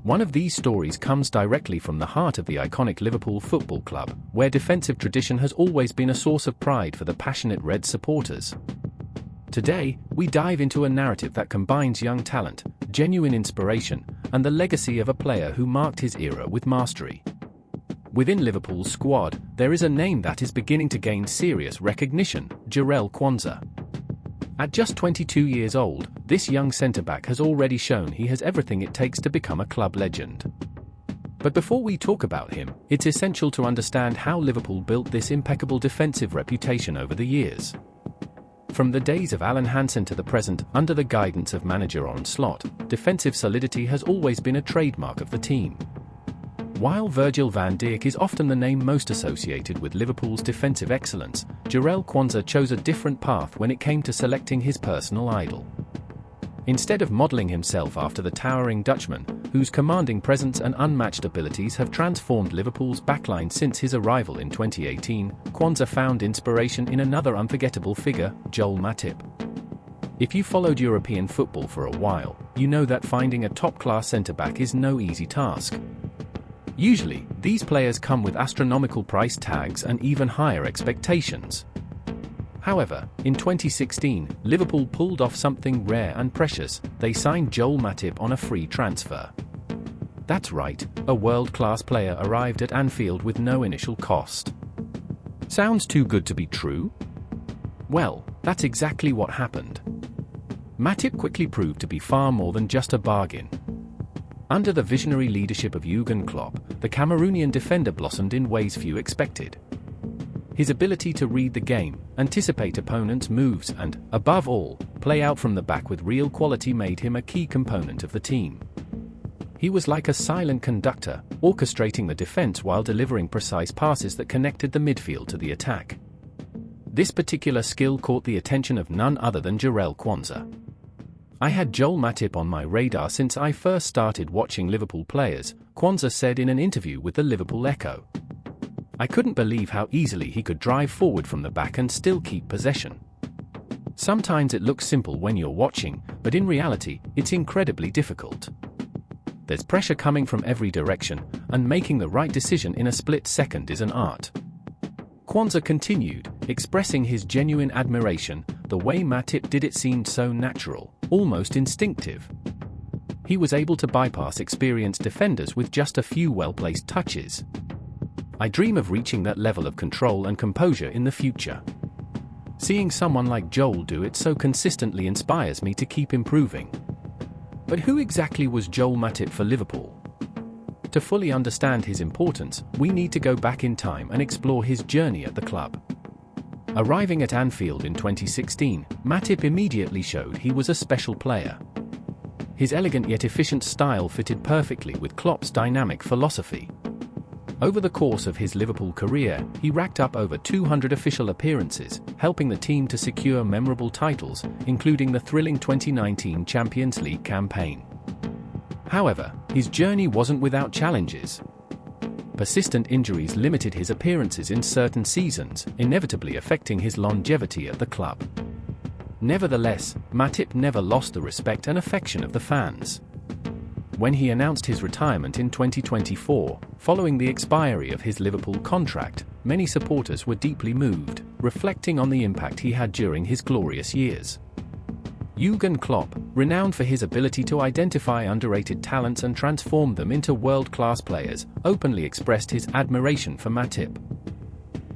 One of these stories comes directly from the heart of the iconic Liverpool Football Club, where defensive tradition has always been a source of pride for the passionate Reds supporters. Today, we dive into a narrative that combines young talent, genuine inspiration, and the legacy of a player who marked his era with mastery. Within Liverpool's squad, there is a name that is beginning to gain serious recognition: Joel Quansah. At just 22 years old, this young centre-back has already shown he has everything it takes to become a club legend. But before we talk about him, it's essential to understand how Liverpool built this impeccable defensive reputation over the years. From the days of Alan Hansen to the present, under the guidance of manager Arne Slot, defensive solidity has always been a trademark of the team. While Virgil van Dijk is often the name most associated with Liverpool's defensive excellence, Joel Quansah chose a different path when it came to selecting his personal idol. Instead of modelling himself after the towering Dutchman, whose commanding presence and unmatched abilities have transformed Liverpool's backline since his arrival in 2018, Quansah found inspiration in another unforgettable figure, Joel Matip. If you followed European football for a while, you know that finding a top-class centre-back is no easy task. Usually, these players come with astronomical price tags and even higher expectations. However, in 2016, Liverpool pulled off something rare and precious. They signed Joel Matip on a free transfer. That's right, a world-class player arrived at Anfield with no initial cost. Sounds too good to be true? Well, that's exactly what happened. Matip quickly proved to be far more than just a bargain. Under the visionary leadership of Jurgen Klopp, the Cameroonian defender blossomed in ways few expected. His ability to read the game, anticipate opponents' moves and, above all, play out from the back with real quality made him a key component of the team. He was like a silent conductor, orchestrating the defense while delivering precise passes that connected the midfield to the attack. This particular skill caught the attention of none other than Joel Quansah. "I had Joel Matip on my radar since I first started watching Liverpool players," Quansah said in an interview with the Liverpool Echo. "I couldn't believe how easily he could drive forward from the back and still keep possession. Sometimes it looks simple when you're watching, but in reality, it's incredibly difficult. There's pressure coming from every direction, and making the right decision in a split second is an art." Quansah continued, expressing his genuine admiration. "The way Matip did it seemed so natural, almost instinctive. He was able to bypass experienced defenders with just a few well-placed touches. I dream of reaching that level of control and composure in the future. Seeing someone like Joel do it so consistently inspires me to keep improving." But who exactly was Joel Matip for Liverpool? To fully understand his importance, we need to go back in time and explore his journey at the club. Arriving at Anfield in 2016, Matip immediately showed he was a special player. His elegant yet efficient style fitted perfectly with Klopp's dynamic philosophy. Over the course of his Liverpool career, he racked up over 200 official appearances, helping the team to secure memorable titles, including the thrilling 2019 Champions League campaign. However, his journey wasn't without challenges. Persistent injuries limited his appearances in certain seasons, inevitably affecting his longevity at the club. Nevertheless, Matip never lost the respect and affection of the fans. When he announced his retirement in 2024, following the expiry of his Liverpool contract, many supporters were deeply moved, reflecting on the impact he had during his glorious years. Jurgen Klopp, renowned for his ability to identify underrated talents and transform them into world-class players, openly expressed his admiration for Matip.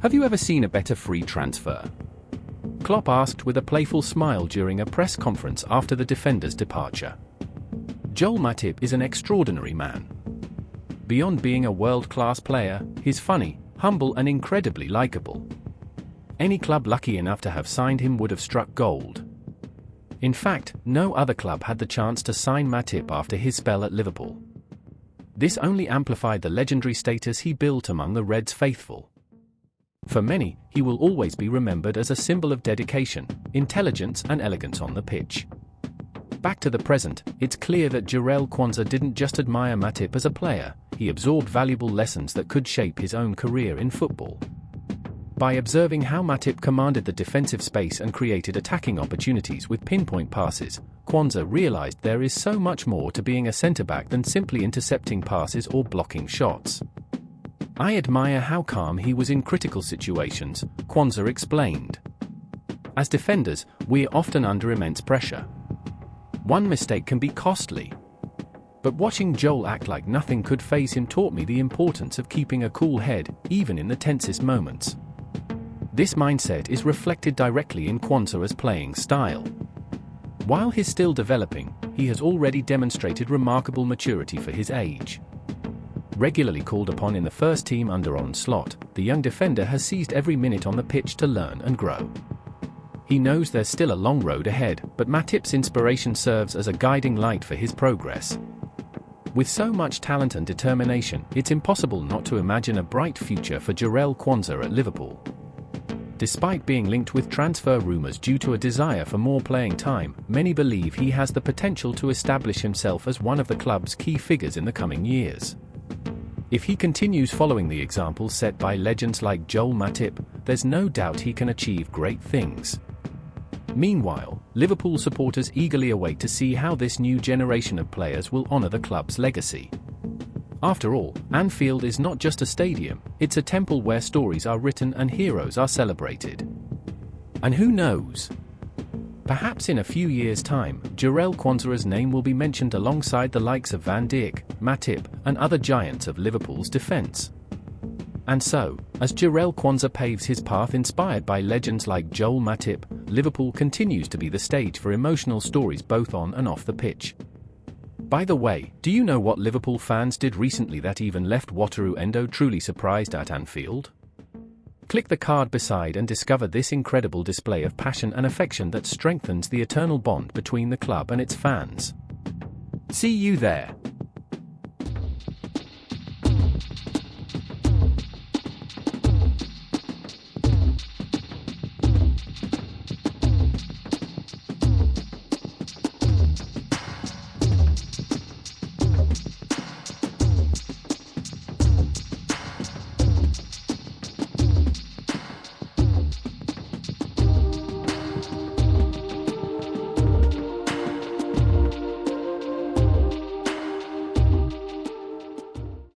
"Have you ever seen a better free transfer?" Klopp asked with a playful smile during a press conference after the defender's departure. Joel Matip is an extraordinary man. Beyond being a world-class player, he's funny, humble and incredibly likable. Any club lucky enough to have signed him would have struck gold. In fact, no other club had the chance to sign Matip after his spell at Liverpool. This only amplified the legendary status he built among the Reds faithful. For many, he will always be remembered as a symbol of dedication, intelligence and elegance on the pitch. Back to the present, it's clear that Joel Quansah didn't just admire Matip as a player, he absorbed valuable lessons that could shape his own career in football. By observing how Matip commanded the defensive space and created attacking opportunities with pinpoint passes, Quansah realized there is so much more to being a centre-back than simply intercepting passes or blocking shots. "I admire how calm he was in critical situations," Quansah explained. "As defenders, we're often under immense pressure. One mistake can be costly. But watching Joel act like nothing could faze him taught me the importance of keeping a cool head, even in the tensest moments." This mindset is reflected directly in Quansah's playing style. While he's still developing, he has already demonstrated remarkable maturity for his age. Regularly called upon in the first team under Arne Slot, the young defender has seized every minute on the pitch to learn and grow. He knows there's still a long road ahead, but Matip's inspiration serves as a guiding light for his progress. With so much talent and determination, it's impossible not to imagine a bright future for Joel Quansah at Liverpool. Despite being linked with transfer rumours due to a desire for more playing time, many believe he has the potential to establish himself as one of the club's key figures in the coming years. If he continues following the example set by legends like Joel Matip, there's no doubt he can achieve great things. Meanwhile, Liverpool supporters eagerly await to see how this new generation of players will honour the club's legacy. After all, Anfield is not just a stadium, it's a temple where stories are written and heroes are celebrated. And who knows? Perhaps in a few years' time, Joel Quansah's name will be mentioned alongside the likes of Van Dijk, Matip, and other giants of Liverpool's defence. And so, as Joel Quansah paves his path inspired by legends like Joel Matip, Liverpool continues to be the stage for emotional stories both on and off the pitch. By the way, do you know what Liverpool fans did recently that even left Wataru Endo truly surprised at Anfield? Click the card beside and discover this incredible display of passion and affection that strengthens the eternal bond between the club and its fans. See you there.